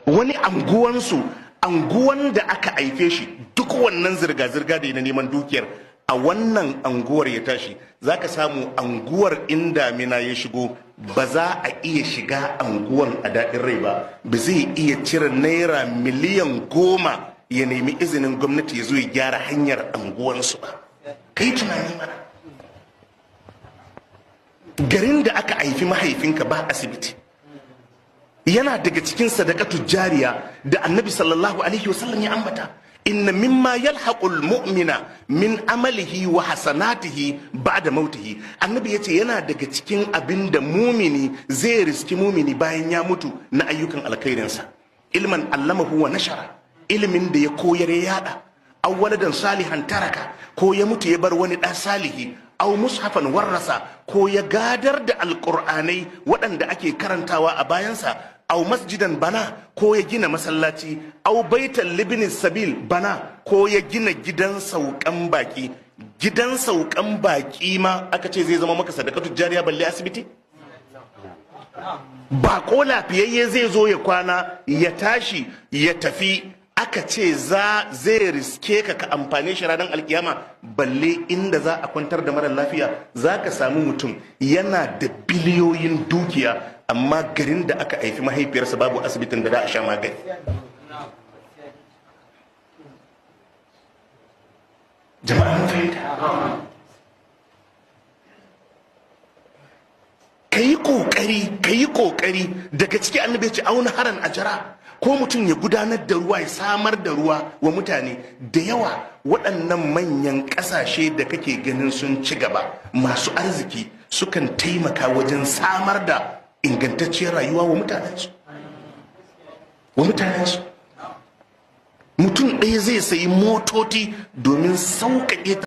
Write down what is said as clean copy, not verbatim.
wani anguwansu, anguwan da aka haife shi, duk wannan zirga-zirga da na neman dukiyar a wannan anguwar ya tashi, za ka samu anguwar inda mina ya shigo ba za a iya shiga anguwan a daɗin rai ba zai iya cire naira miliyan 10 ya nemi izinin gwamnati ya zo ya gyara hanyar anguwansu ba. Kai tunani mana, garin da aka haifi mahaifinka ba asibiti, yana daga cikin sadakatu jariya da annabi sallallahu alaihi wasallam ya ambata. Inna mimma yalhaqul mu'mina min amalihi wa hasanatihi ba'da mautihi. Annabi yace yana daga cikin abin da mumini zai riski mumini bayan ya mutu na ayyukan alkhairinsa. Ilman allamahu wa nashara, ilimin da ya koyar ya yada. Aw waladan salihan taraka, ko ya mutu ya bar wani da salihi. Aw mushafan warrasa, ko ya gadar da alqur'anai waɗanda ake karantawa a bayansa. Aw masjidan bana, ko ya gina masallaci. Aw baitan libni sabil bana, ko ya gina gidan saukan baki. Gidan saukan baki ma aka ce zai zama maka sadakatu jariya, balle asibiti. Ba ko lafiyayye zai zo ya kwana ya tashi ya tafi, aka ce zai riske ka amfane shi ranar alkiyama, balle inda za a kwantar da mara lafiya. Za ka samu mutum yana da biliyoyin dukiya, amma garin da aka haifi mahaifiyarsa babu asibitin da za a sha magani. Jama'a mun fahimta? Ka yi kokari daga ciki annabi ya ce auna haran ajara, ko mutum ya gudanar da ruwa, ya samar da ruwa wa mutane da yawa. Waɗannan manyan ƙasashe da kake ganin sun ci gaba, masu arziki sukan taimaka wajen samar da ingantacciyar rayuwa wa mutanensu. Mutum ɗaya zai sayi motoci domin sauƙaƙe